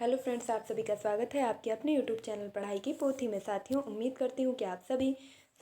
Hello friends, आप सभी का स्वागत है आपके अपने यूट्यूब चैनल पढ़ाई की पोथी में। साथियों, उम्मीद करती हूँ कि आप सभी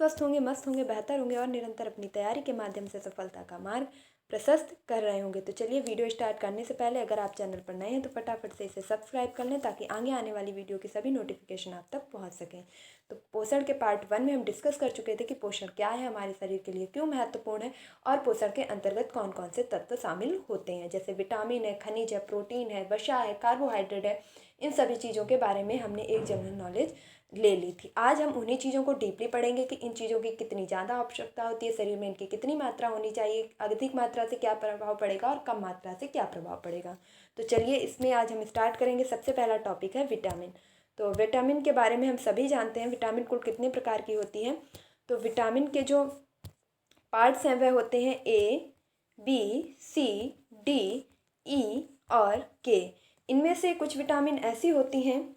स्वस्थ होंगे, मस्त होंगे, बेहतर होंगे और निरंतर अपनी तैयारी के माध्यम से सफलता का मार्ग प्रशस्त कर रहे होंगे। तो चलिए, वीडियो स्टार्ट करने से पहले अगर आप चैनल पर नए हैं तो फटाफट से इसे सब्सक्राइब कर लें ताकि आगे आने वाली वीडियो की सभी नोटिफिकेशन आप तक पहुँच सकें। तो पोषण के पार्ट 1 में हम डिस्कस कर चुके थे कि पोषण क्या है, हमारे शरीर के लिए क्यों महत्वपूर्ण है और पोषण के अंतर्गत कौन कौन से तत्व शामिल होते हैं, जैसे विटामिन है, खनिज है, प्रोटीन है, वसा है, कार्बोहाइड्रेट है। इन सभी चीज़ों के बारे में हमने एक जनरल नॉलेज ले ली थी। आज हम उन्हीं चीज़ों को डीपली पढ़ेंगे कि इन चीज़ों की कितनी ज़्यादा आवश्यकता होती है, शरीर में इनकी कितनी मात्रा होनी चाहिए, अधिक मात्रा से क्या प्रभाव पड़ेगा और कम मात्रा से क्या प्रभाव पड़ेगा। तो चलिए, इसमें आज हम स्टार्ट करेंगे। सबसे पहला टॉपिक है विटामिन। तो विटामिन के बारे में हम सभी जानते हैं विटामिन कुल कितने प्रकार की होती है। तो विटामिन के जो पार्ट्स हैं वह होते हैं ए, बी, सी, डी, ई और के। इनमें से कुछ विटामिन ऐसी होती हैं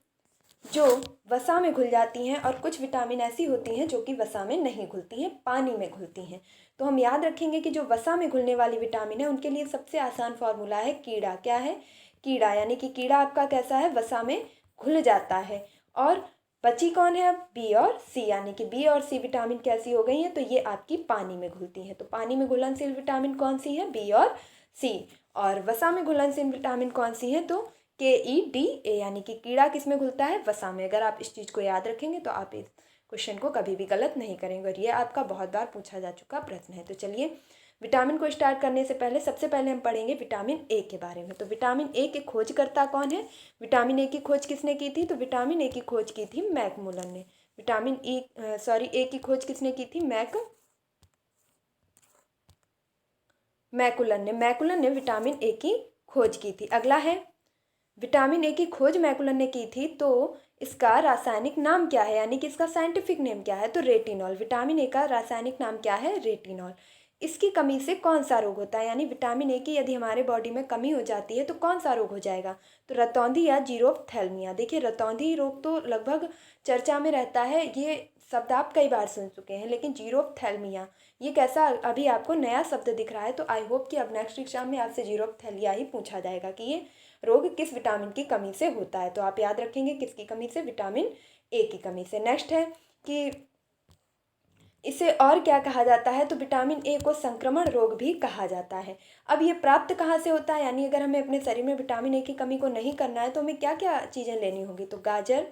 जो वसा में घुल जाती हैं और कुछ विटामिन ऐसी होती हैं जो कि वसा में नहीं घुलती हैं, पानी में घुलती हैं। तो हम याद रखेंगे कि जो वसा में घुलने वाली विटामिन है उनके लिए सबसे आसान फॉर्मूला है कीड़ा। क्या है? कीड़ा। यानी कि कीड़ा आपका कैसा है? वसा में घुल जाता है। और बची कौन है अब? बी और सी। यानी कि बी और सी विटामिन कैसी हो गई हैं? तो ये आपकी पानी में घुलती हैं। तो पानी में घुलनशील विटामिन कौन सी है? बी और सी। और वसा में घुलनशील विटामिन कौन सी है? तो KEDA। यानी कि कीड़ा किस में घुलता है? वसा में। अगर आप इस चीज़ को याद रखेंगे तो आप इस क्वेश्चन को कभी भी गलत नहीं करेंगे और ये आपका बहुत बार पूछा जा चुका प्रश्न है। तो चलिए, विटामिन को स्टार्ट करने से पहले सबसे पहले हम पढ़ेंगे विटामिन ए के बारे में। तो विटामिन ए के खोजकर्ता कौन है? विटामिन ए की खोज किसने की थी? तो विटामिन ए की खोज की थी मैकमुलन ने। विटामिन ए की खोज किसने की थी? मैकुलन ने विटामिन ए की खोज की थी। अगला है, विटामिन ए की खोज मैकुलन ने की थी तो इसका रासायनिक नाम क्या है? यानी कि इसका साइंटिफिक नेम क्या है? तो रेटिनॉल। विटामिन ए का रासायनिक नाम क्या है? रेटिनॉल। इसकी कमी से कौन सा रोग होता है? यानी विटामिन ए की यदि हमारे बॉडी में कमी हो जाती है तो कौन सा रोग हो जाएगा? तो रतौंधी या जीरोफ्थैल्मिया। देखिए, रतौंधी रोग तो लगभग चर्चा में रहता है, ये शब्द आप कई बार सुन चुके हैं, लेकिन जीरोफ्थैल्मिया ये कैसा अभी आपको नया शब्द दिख रहा है। तो आई होप कि अब नेक्स्ट एग्जाम में आपसे जीरोफ्थैलिया ही पूछा जाएगा कि ये रोग किस विटामिन की कमी से होता है। तो आप याद रखेंगे किसकी कमी से? विटामिन ए की कमी से। नेक्स्ट है कि इसे और क्या कहा जाता है? तो विटामिन ए को संक्रमण रोग भी कहा जाता है। अब ये प्राप्त कहाँ से होता है? यानी अगर हमें अपने शरीर में विटामिन ए की कमी को नहीं करना है तो हमें क्या क्या चीज़ें लेनी होगी? तो गाजर,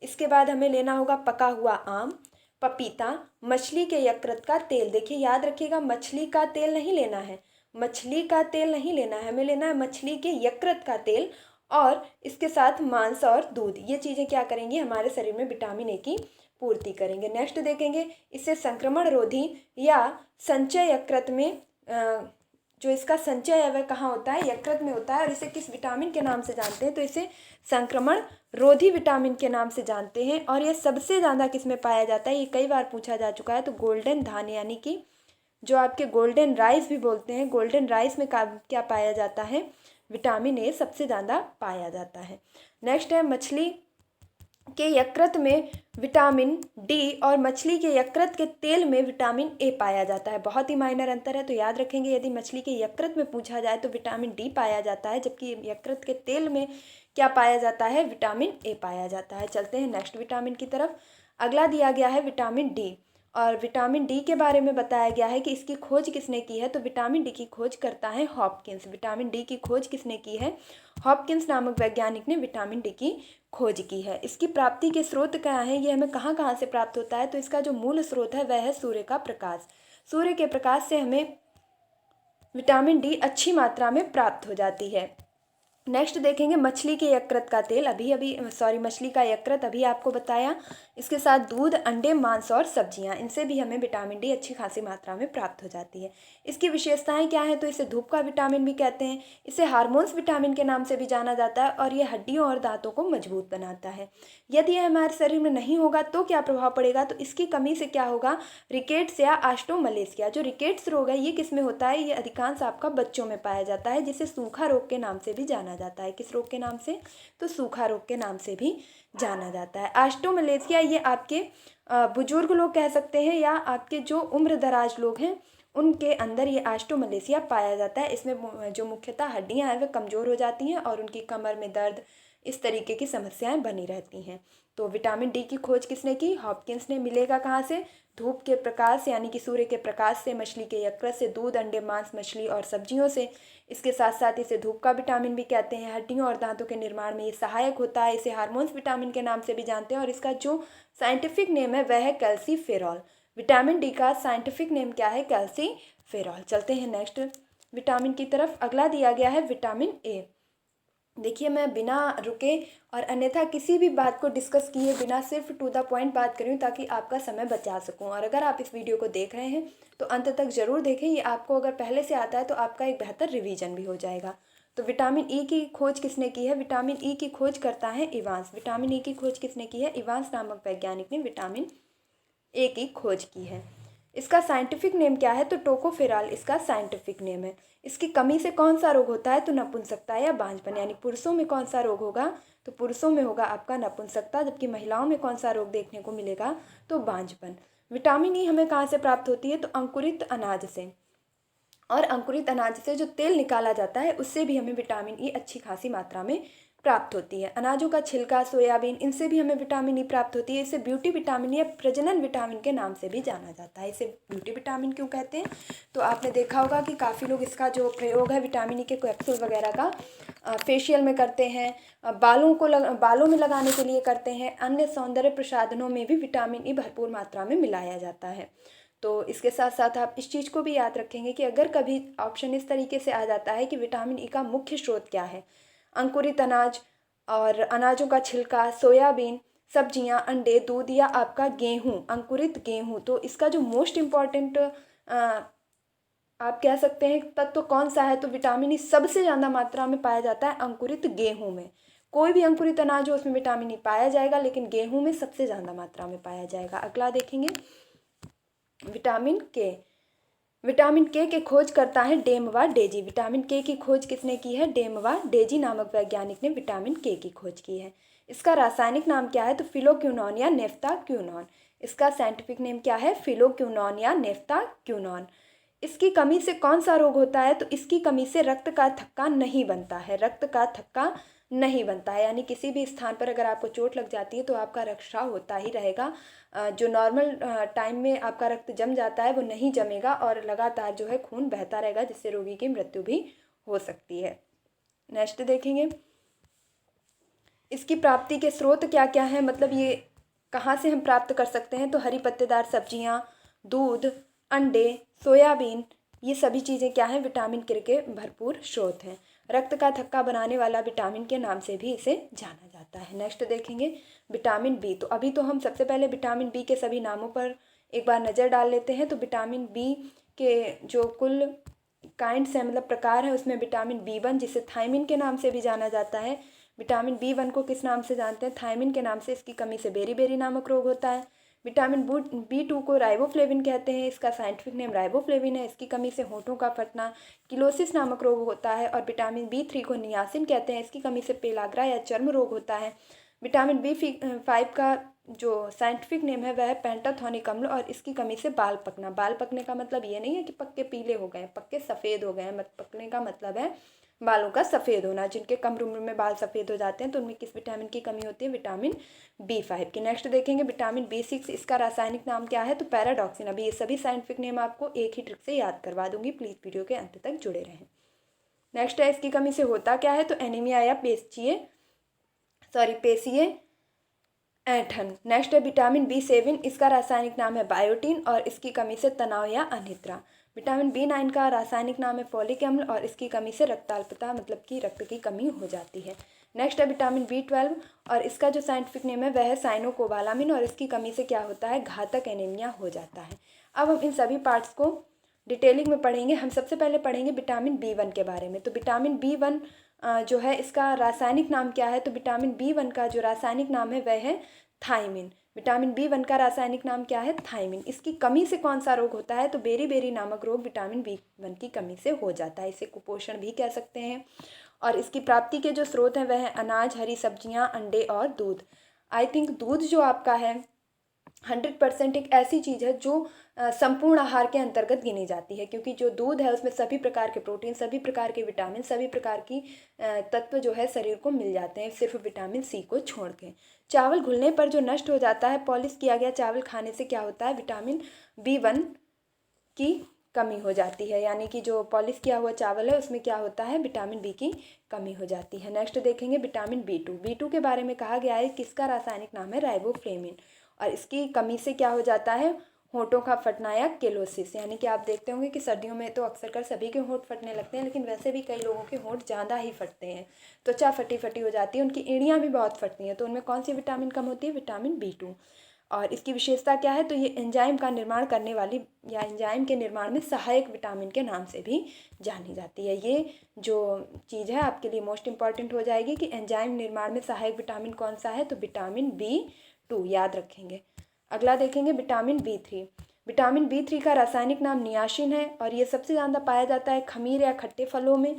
इसके बाद हमें लेना होगा पका हुआ आम, पपीता, मछली के यकृत का तेल। देखिए, याद रखिएगा, मछली का तेल नहीं लेना है, मछली का तेल नहीं लेना है, हमें लेना है मछली के यकृत का तेल। और इसके साथ मांस और दूध, ये चीज़ें क्या करेंगी? हमारे शरीर में विटामिन ए की पूर्ति करेंगे। नेक्स्ट देखेंगे, इससे संक्रमण रोधी या संचय यकृत में जो इसका संचय है वह कहाँ होता है? यकृत में होता है। और इसे किस विटामिन के नाम से जानते हैं? तो इसे संक्रमण रोधी विटामिन के नाम से जानते हैं। और यह सबसे ज़्यादा किस में पाया जाता है? ये कई बार पूछा जा चुका है। तो गोल्डन धान, यानी कि जो आपके गोल्डन राइस भी बोलते हैं, गोल्डन राइस में क्या पाया जाता है? विटामिन ए सबसे ज़्यादा पाया जाता है। नेक्स्ट है, मछली के यकृत में विटामिन डी और मछली के यकृत के तेल में विटामिन ए पाया जाता है। बहुत ही माइनर अंतर है। तो याद रखेंगे, यदि मछली के यकृत में पूछा जाए तो विटामिन डी पाया जाता है, जबकि यकृत के तेल में क्या पाया जाता है? विटामिन ए पाया जाता है। चलते हैं नेक्स्ट विटामिन की तरफ। अगला दिया गया है विटामिन डी। और विटामिन डी के बारे में बताया गया है कि इसकी खोज किसने की है? तो विटामिन डी की खोज करता है हॉपकिंस। विटामिन डी की खोज किसने की है? हॉपकिंस नामक वैज्ञानिक ने विटामिन डी की खोज की है। इसकी प्राप्ति के स्रोत क्या हैं? ये हमें कहाँ कहाँ से प्राप्त होता है? तो इसका जो मूल स्रोत है वह है सूर्य का प्रकाश। सूर्य के प्रकाश से हमें विटामिन डी अच्छी मात्रा में प्राप्त हो जाती है। नेक्स्ट देखेंगे, मछली के यकृत का तेल। मछली का यकृत अभी आपको बताया। इसके साथ दूध, अंडे, मांस और सब्जियां, इनसे भी हमें विटामिन डी अच्छी खासी मात्रा में प्राप्त हो जाती है। इसकी विशेषताएं क्या हैं? तो इसे धूप का विटामिन भी कहते हैं, इसे हार्मोन्स विटामिन के नाम से भी जाना जाता है और ये हड्डियों और दांतों को मजबूत बनाता है। यदि यह हमारे शरीर में नहीं होगा तो क्या प्रभाव पड़ेगा? तो इसकी कमी से क्या होगा? रिकेट्स या ऑस्टियोमलेशिया। जो रिकेट्स रोग है ये किस में होता है? ये अधिकांश आपका बच्चों में पाया जाता है, जिसे सूखा रोग के नाम से भी जाना जाता है। किस रोग के नाम से? तो सूखा रोग के नाम से भी जाना जाता है। ऑस्टियोमलेशिया ये आपके बुजुर्ग लोग कह सकते हैं या आपके जो उम्र दराज लोग हैं उनके अंदर ये ऑस्टियोमलेशिया पाया जाता है। इसमें जो मुख्यतः हड्डियां हैं वे कमज़ोर हो जाती हैं और उनकी कमर में दर्द इस तरीके की समस्याएं बनी रहती हैं। तो विटामिन डी की खोज किसने की? हॉपकिंस ने। मिलेगा कहाँ से? धूप के प्रकाश यानी कि सूर्य के प्रकाश से, मछली के यकृत से, दूध, अंडे, मांस, मछली और सब्जियों से। इसके साथ साथ इसे धूप का विटामिन भी कहते हैं। हड्डियों और दांतों के निर्माण में ये सहायक होता है। इसे हार्मोन्स विटामिन के नाम से भी जानते हैं और इसका जो साइंटिफिक नेम है वह है कैल्सीफेरॉल। विटामिन डी का साइंटिफिक नेम क्या है? कैल्सीफेरॉल। चलते हैं नेक्स्ट विटामिन की तरफ। अगला दिया गया है विटामिन ए। देखिए, मैं बिना रुके और अन्यथा किसी भी बात को डिस्कस किए बिना सिर्फ टू द पॉइंट बात करूँ ताकि आपका समय बचा सकूँ। और अगर आप इस वीडियो को देख रहे हैं तो अंत तक ज़रूर देखें। ये आपको अगर पहले से आता है तो आपका एक बेहतर रिवीजन भी हो जाएगा। तो विटामिन ई की खोज किसने की है? विटामिन ई की खोज करता है इवांस। विटामिन ई की खोज किसने की है? इवांस नामक वैज्ञानिक ने विटामिन ए की खोज की है। इसका साइंटिफिक नेम क्या है? तो टोकोफेरॉल इसका साइंटिफिक नेम है। इसकी कमी से कौन सा रोग होता है? तो नपुंसकता या बांझपन। यानी पुरुषों में कौन सा रोग होगा? तो पुरुषों में होगा आपका नपुंसकता, जबकि महिलाओं में कौन सा रोग देखने को मिलेगा? तो बांझपन। विटामिन ई हमें कहाँ से प्राप्त होती है? तो अंकुरित अनाज से। और अंकुरित अनाज से जो तेल निकाला जाता है उससे भी हमें विटामिन ई अच्छी खासी मात्रा में प्राप्त होती है। अनाजों का छिलका, सोयाबीन, इनसे भी हमें विटामिन ई प्राप्त होती है। इसे ब्यूटी विटामिन या प्रजनन विटामिन के नाम से भी जाना जाता है। इसे ब्यूटी विटामिन क्यों कहते हैं? तो आपने देखा होगा कि काफ़ी लोग इसका जो प्रयोग है विटामिन ई के कैप्सूल वगैरह का फेशियल में करते हैं, बालों में लगाने के लिए करते हैं, अन्य सौंदर्य प्रसाधनों में भी विटामिन ई भरपूर मात्रा में मिलाया जाता है। तो इसके साथ साथ आप इस चीज़ को भी याद रखेंगे कि अगर कभी ऑप्शन इस तरीके से आ जाता है कि विटामिन ई का मुख्य स्रोत क्या है? अंकुरित अनाज और अनाजों का छिलका, सोयाबीन, सब्जियां, अंडे, दूध या आपका गेहूं, अंकुरित गेहूं। तो इसका जो मोस्ट इम्पॉर्टेंट आप कह सकते हैं तत्व कौन सा है? तो विटामिन ई सबसे ज़्यादा मात्रा में पाया जाता है अंकुरित गेहूं में। कोई भी अंकुरित अनाज हो उसमें विटामिन ई पाया जाएगा, लेकिन गेहूं में सबसे ज़्यादा मात्रा में पाया जाएगा। अगला देखेंगे विटामिन के। विटामिन के खोज करता है डेमवा डेजी। विटामिन के की खोज किसने की है? डेमवा डेजी नामक वैज्ञानिक ने विटामिन के की खोज की है। इसका रासायनिक नाम क्या है? तो फिलोक्विनोन या नेफ्ताक्विनोन। इसका साइंटिफिक नेम क्या है? फिलोक्विनोन या नेफ्ताक्विनोन। इसकी कमी से कौन सा रोग होता है? तो इसकी कमी से रक्त का थक्का नहीं बनता है। रक्त का थक्का नहीं बनता है, यानी किसी भी स्थान पर अगर आपको चोट लग जाती है तो आपका रक्तस्राव होता ही रहेगा। जो नॉर्मल टाइम में आपका रक्त जम जाता है वो नहीं जमेगा और लगातार जो है खून बहता रहेगा, जिससे रोगी की मृत्यु भी हो सकती है। नेक्स्ट देखेंगे इसकी प्राप्ति के स्रोत क्या क्या हैं, मतलब ये कहाँ से हम प्राप्त कर सकते हैं? तो हरी पत्तेदार सब्जियाँ, दूध, अंडे, सोयाबीन, ये सभी चीज़ें क्या हैं? विटामिन के भरपूर स्रोत हैं। रक्त का थक्का बनाने वाला विटामिन के नाम से भी इसे जाना जाता है। नेक्स्ट देखेंगे विटामिन बी। तो अभी तो हम सबसे पहले विटामिन बी के सभी नामों पर एक बार नज़र डाल लेते हैं। तो विटामिन बी के जो कुल काइंड्स हैं, मतलब प्रकार है, उसमें विटामिन बी1 जिसे थायमिन के नाम से भी जाना जाता है। विटामिन बी1 को किस नाम से जानते हैं? थायमिन के नाम से। इसकी कमी से बेरी नामक रोग होता है। विटामिन बी2 को राइबोफ्लेविन कहते हैं। इसका साइंटिफिक नेम राइबोफ्लेविन है। इसकी कमी से होठों का फटना, किलोसिस नामक रोग होता है। और विटामिन बी3 को नियासिन कहते हैं। इसकी कमी से पेलाग्रा या चर्म रोग होता है। विटामिन बी5 का जो साइंटिफिक नेम है वह है पेंटाथोनिक अम्ल और इसकी कमी से बाल पकना। बाल पकने का मतलब ये नहीं है कि पक्के पीले हो गए, पक्के सफ़ेद हो गए हैं। पकने का मतलब है बालों का सफ़ेद होना। जिनके कम उम्र में बाल सफ़ेद हो जाते हैं तो उनमें किस विटामिन की कमी होती है? विटामिन बी5 की। नेक्स्ट देखेंगे विटामिन बी6। इसका रासायनिक नाम क्या है? तो पैराडॉक्सिन। अभी ये सभी साइंटिफिक नेम आपको एक ही ट्रिक से याद करवा दूंगी, प्लीज़ वीडियो के अंत तक जुड़े रहें। नेक्स्ट है इसकी कमी से होता क्या है? तो एनीमिया या पेशीय ऐंठन। नेक्स्ट है विटामिन बी7। इसका रासायनिक नाम है बायोटीन और इसकी कमी से तनाव या अनिद्रा। विटामिन बी9 का रासायनिक नाम है फोलिक अम्ल और इसकी कमी से रक्ताल्पता, मतलब कि रक्त की कमी हो जाती है। नेक्स्ट है विटामिन बी12 और इसका जो साइंटिफिक नेम है वह है साइनोकोबालामिन और इसकी कमी से क्या होता है? घातक एनीमिया हो जाता है। अब हम इन सभी पार्ट्स को डिटेलिंग में पढ़ेंगे। हम सबसे पहले पढ़ेंगे विटामिन बी1 के बारे में। तो विटामिन बी1 जो है इसका रासायनिक नाम क्या है? तो विटामिन बी1 का जो रासायनिक नाम है वह है थायमिन। विटामिन बी1 का रासायनिक नाम क्या है? थायमिन। इसकी कमी से कौन सा रोग होता है? तो बेरी नामक रोग विटामिन बी1 की कमी से हो जाता है। इसे कुपोषण भी कह सकते हैं। और इसकी प्राप्ति के जो स्रोत हैं वह है अनाज, हरी सब्जियां, अंडे और दूध। आई थिंक दूध जो आपका है 100% एक ऐसी चीज़ है जो संपूर्ण आहार के अंतर्गत गिनी जाती है, क्योंकि जो दूध है उसमें सभी प्रकार के प्रोटीन, सभी प्रकार के विटामिन, सभी प्रकार की तत्व जो है शरीर को मिल जाते हैं, सिर्फ विटामिन सी को छोड़ के। चावल घुलने पर जो नष्ट हो जाता है, पॉलिश किया गया चावल खाने से क्या होता है, विटामिन B1 की कमी हो जाती है, यानी कि जो पॉलिश किया हुआ चावल है उसमें क्या होता है, विटामिन बी की कमी हो जाती है। नेक्स्ट देखेंगे विटामिन B2 के बारे में कहा गया है किसका रासायनिक नाम है, राइबोफ्लेविन, और इसकी कमी से क्या हो जाता है, होंठों का फटना या केलोसिस, यानी कि आप देखते होंगे कि सर्दियों में तो अक्सर कर सभी के होंठ फटने लगते हैं, लेकिन वैसे भी कई लोगों के होंठ ज़्यादा ही फटते हैं, त्वचा फटी फटी हो जाती है, उनकी एड़ियाँ भी बहुत फटती हैं, तो उनमें कौन सी विटामिन कम होती है, विटामिन B2। और इसकी विशेषता क्या है, तो ये एंजाइम का निर्माण करने वाली या एंजाइम के निर्माण में सहायक विटामिन के नाम से भी जानी जाती है। ये जो चीज़ है आपके लिए मोस्ट इम्पॉर्टेंट हो जाएगी कि एंजाइम निर्माण में सहायक विटामिन कौन सा है, तो विटामिन B2 याद रखेंगे। अगला देखेंगे विटामिन B3। विटामिन B3 का रासायनिक नाम नियासिन है और ये सबसे ज़्यादा पाया जाता है खमीर या खट्टे फलों में।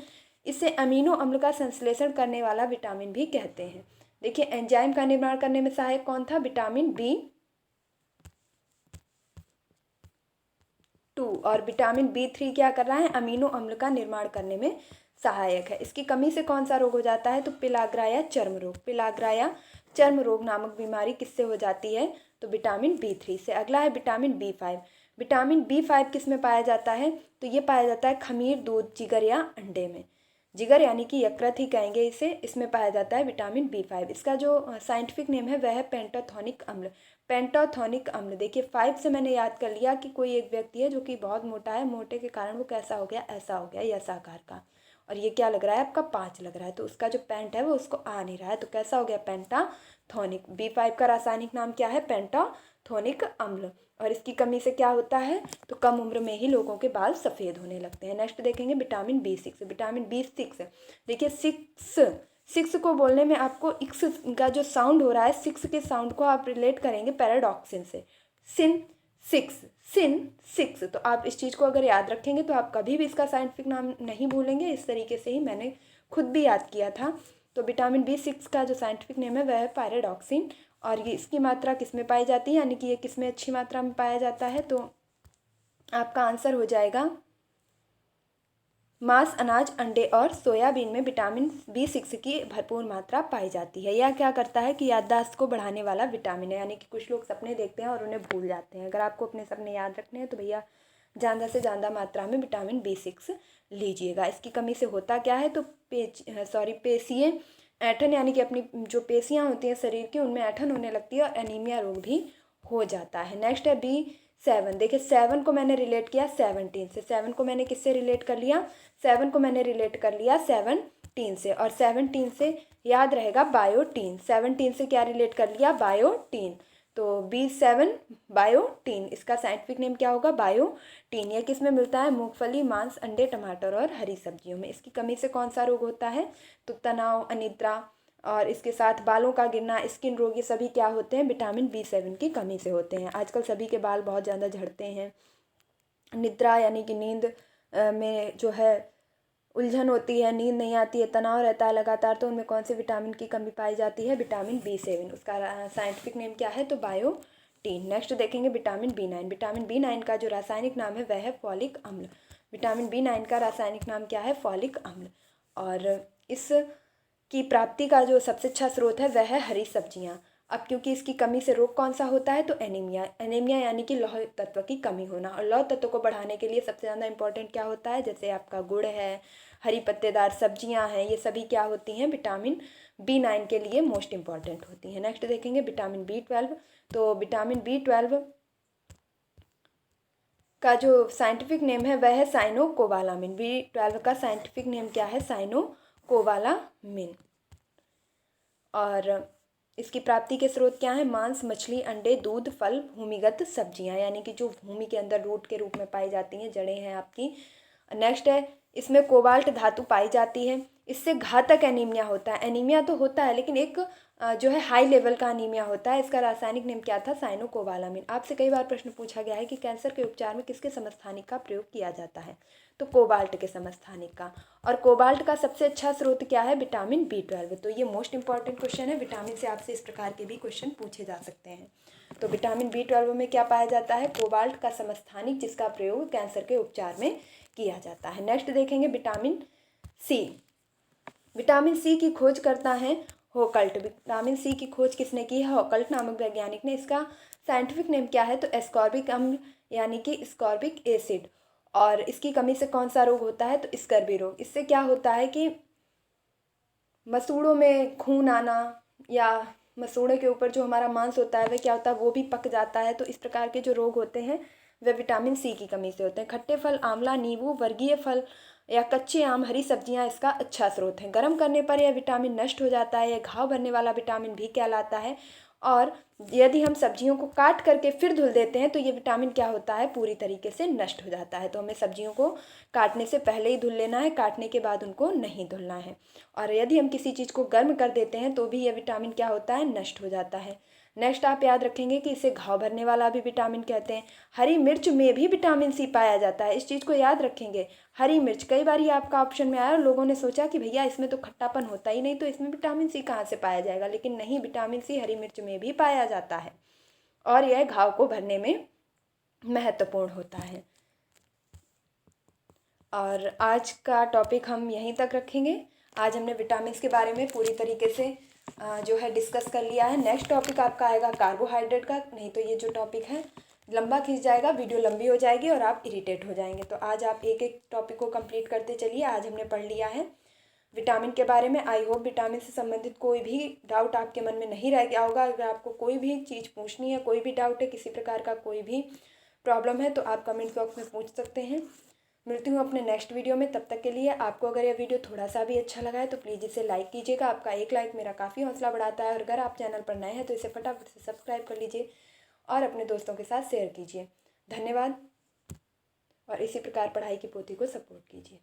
इसे अमीनो अम्ल का संश्लेषण करने वाला विटामिन भी कहते हैं। देखिए एंजाइम का निर्माण करने में सहायक कौन था, विटामिन B2, और विटामिन B3 क्या कर रहा है, अमीनो अम्ल का निर्माण करने में सहायक है। इसकी कमी से कौन सा रोग हो जाता है, तो पिलाग्रा या चर्म रोग। पिलाग्रा या चर्म रोग नामक बीमारी किससे हो जाती है, तो विटामिन B3 से। अगला है विटामिन B5। विटामिन B5 किस में पाया जाता है, तो ये पाया जाता है खमीर, दूध, जिगर या अंडे में। जिगर यानी कि यकृत ही कहेंगे इसे, इसमें पाया जाता है विटामिन B5। इसका जो साइंटिफिक नेम है वह है पेंटाथोनिक अम्ल। पेंटाथोनिक अम्ल, देखिए 5 से मैंने याद कर लिया कि कोई एक व्यक्ति है जो कि बहुत मोटा है, मोटे के कारण वो कैसा हो गया, ऐसा हो गया, यस आकार का, और ये क्या लग रहा है आपका 5 लग रहा है, तो उसका जो पेंट है वो उसको आ नहीं रहा है, तो कैसा हो गया, पेंटाथोनिक। B5 का रासायनिक नाम क्या है, पेंटाथोनिक अम्ल, और इसकी कमी से क्या होता है, तो कम उम्र में ही लोगों के बाल सफ़ेद होने लगते हैं। नेक्स्ट देखेंगे विटामिन B6। विटामिन B6, देखिए सिक्स को बोलने में आपको इक्स का जो साउंड हो रहा है, सिक्स के साउंड को आप रिलेट करेंगे पैराडॉक्सिन से, सिन सिक्स, तो आप इस चीज़ को अगर याद रखेंगे तो आप कभी भी इसका साइंटिफिक नाम नहीं भूलेंगे। इस तरीके से ही मैंने खुद भी याद किया था। तो विटामिन B6 का जो साइंटिफिक नेम है वह है पैराडॉक्सिन, और ये इसकी मात्रा किस में पाई जाती है, यानी कि ये किस में अच्छी मात्रा में पाया जाता है, तो आपका आंसर हो जाएगा मांस, अनाज, अंडे और सोयाबीन में विटामिन B6 की भरपूर मात्रा पाई जाती है। यह क्या करता है कि याददाश्त को बढ़ाने वाला विटामिन है, यानी कि कुछ लोग सपने देखते हैं और उन्हें भूल जाते हैं। अगर आपको अपने सपने याद रखने हैं तो भैया ज़्यादा से ज़्यादा मात्रा में विटामिन B6 लीजिएगा। इसकी कमी से होता क्या है, तो पेशीय ऐंठन, यानी कि अपनी जो पेशियाँ होती हैं शरीर की उनमें ऐंठन होने लगती है और एनीमिया रोग भी हो जाता है। नेक्स्ट है B7। देखिए 7 को मैंने रिलेट किया 17 से, 7 को मैंने किससे रिलेट कर लिया, 7 को मैंने रिलेट कर लिया 17 से, और 17 से याद रहेगा बायोटीन। 17 से क्या रिलेट कर लिया, बायोटीन, तो B7 बायोटीन, इसका साइंटिफिक नेम क्या होगा, बायोटीन। यह किस में मिलता है, मूंगफली, मांस, अंडे, टमाटर और हरी सब्जियों में। इसकी कमी से कौन सा रोग होता है, तो तनाव, अनिद्रा और इसके साथ बालों का गिरना, स्किन रोग, ये सभी क्या होते हैं, विटामिन B7 की कमी से होते हैं। आजकल सभी के बाल बहुत ज़्यादा झड़ते हैं। निद्रा यानी कि नींद में जो है उलझन होती है, नींद नहीं आती है, तनाव रहता है लगातार, तो उनमें कौन से विटामिन की कमी पाई जाती है, विटामिन B7। उसका साइंटिफिक नेम क्या है, तो बायोटीन। नेक्स्ट देखेंगे विटामिन B9। विटामिन B9 का जो रासायनिक नाम है वह है फॉलिक अम्ल। विटामिन B9 का रासायनिक नाम क्या है, फॉलिक अम्ल, और इस की प्राप्ति का जो सबसे अच्छा स्रोत है वह है हरी सब्जियां। अब क्योंकि इसकी कमी से रोग कौन सा होता है, तो एनीमिया। एनीमिया यानी कि लौह तत्व की कमी होना, और लौह तत्व को बढ़ाने के लिए सबसे ज़्यादा इंपॉर्टेंट क्या होता है, जैसे आपका गुड़ है, हरी पत्तेदार सब्जियां हैं, ये सभी क्या होती हैं, विटामिन B9 के लिए मोस्ट इंपॉर्टेंट होती हैं। नेक्स्ट देखेंगे विटामिन B12। तो विटामिन B12 का जो साइंटिफिक नेम है वह है साइनोकोबालामिन। B12 का साइंटिफिक नेम क्या है, साइनोकोबालामिन, और इसकी प्राप्ति के स्रोत क्या है, मांस, मछली, अंडे, दूध, फल, भूमिगत सब्जियां, यानी कि जो भूमि के अंदर रूट के रूप में पाई जाती हैं, जड़ें हैं आपकी। नेक्स्ट है इसमें कोबाल्ट धातु पाई जाती है। इससे घातक एनीमिया होता है। एनीमिया तो होता है लेकिन एक जो है हाई लेवल का एनीमिया होता है। इसका रासायनिक नेम क्या था, साइनोकोबालामिन। आपसे कई बार प्रश्न पूछा गया है कि कैंसर के उपचार में किसके समस्थानिक का प्रयोग किया जाता है, तो कोबाल्ट के समस्थानिक का। और कोबाल्ट का सबसे अच्छा स्रोत क्या है? Vitamin B12। तो ये मोस्ट इंपॉर्टेंट क्वेश्चन है, विटामिन से आपसे इस प्रकार के भी क्वेश्चन पूछे जा सकते हैं। तो विटामिन B12 में क्या पाया जाता है? कोबाल्ट का समस्थानिक, जिसका प्रयोग कैंसर के उपचार में किया जाता है। नेक्स्ट देखेंगे विटामिन सी। विटामिन सी की खोज करता है होकल्ट। विटामिन सी की खोज किसने की है? होकल्ट नामक वैज्ञानिक ने। इसका साइंटिफिक नेम क्या है? तो एस्कॉर्बिक अम्ल यानी कि स्कॉर्बिक एसिड। और इसकी कमी से कौन सा रोग होता है? तो स्कर्वी रोग। इससे क्या होता है कि मसूड़ों में खून आना, या मसूड़े के ऊपर जो हमारा मांस होता है वह क्या होता है, वो भी पक जाता है। तो इस प्रकार के जो रोग होते हैं वे विटामिन सी की कमी से होते हैं। खट्टे फल, आंवला, नींबू, वर्गीय फल या कच्चे आम, हरी सब्जियां इसका अच्छा स्रोत हैं। गर्म करने पर यह विटामिन नष्ट हो जाता है। यह घाव भरने वाला विटामिन भी कहलाता है। और यदि हम सब्जियों को काट करके फिर धुल देते हैं तो ये विटामिन क्या होता है? पूरी तरीके से नष्ट हो जाता है। तो हमें सब्जियों को काटने से पहले ही धुल लेना है, काटने के बाद उनको नहीं धुलना है। और यदि हम किसी चीज़ को गर्म कर देते हैं तो भी यह विटामिन क्या होता है? नष्ट हो जाता है। नेक्स्ट आप याद रखेंगे कि इसे घाव भरने वाला भी विटामिन कहते हैं। हरी मिर्च में भी विटामिन सी पाया जाता है, इस चीज़ को याद रखेंगे। हरी मिर्च कई बार ही आपका ऑप्शन में आया और लोगों ने सोचा कि भैया इसमें तो खट्टापन होता ही नहीं, तो इसमें विटामिन सी कहाँ से पाया जाएगा? लेकिन नहीं, विटामिन सी हरी मिर्च में भी पाया जाता है और यह घाव को भरने में महत्वपूर्ण होता है। और आज का टॉपिक हम यहीं तक रखेंगे। आज हमने विटामिन के बारे में पूरी तरीके से जो है डिस्कस कर लिया है। नेक्स्ट टॉपिक आपका आएगा कार्बोहाइड्रेट का, नहीं तो ये जो टॉपिक है लंबा खींच जाएगा, वीडियो लंबी हो जाएगी और आप इरिटेट हो जाएंगे। तो आज आप एक एक टॉपिक को कंप्लीट करते चलिए। आज हमने पढ़ लिया है विटामिन के बारे में। आई होप विटामिन से संबंधित कोई भी डाउट आपके मन में नहीं रह गया होगा। अगर आपको कोई भी चीज़ पूछनी है, कोई भी डाउट है, किसी प्रकार का कोई भी प्रॉब्लम है, तो आप कमेंट बॉक्स में पूछ सकते हैं। मिलती हूँ अपने नेक्स्ट वीडियो में। तब तक के लिए आपको अगर यह वीडियो थोड़ा सा भी अच्छा लगा है तो प्लीज़ इसे लाइक कीजिएगा। आपका एक लाइक मेरा काफ़ी हौसला बढ़ाता है। और अगर आप चैनल पर नए हैं तो इसे फटाफट से सब्सक्राइब कर लीजिए और अपने दोस्तों के साथ शेयर कीजिए। धन्यवाद। और इसी प्रकार पढ़ाई की पोथी को सपोर्ट कीजिए।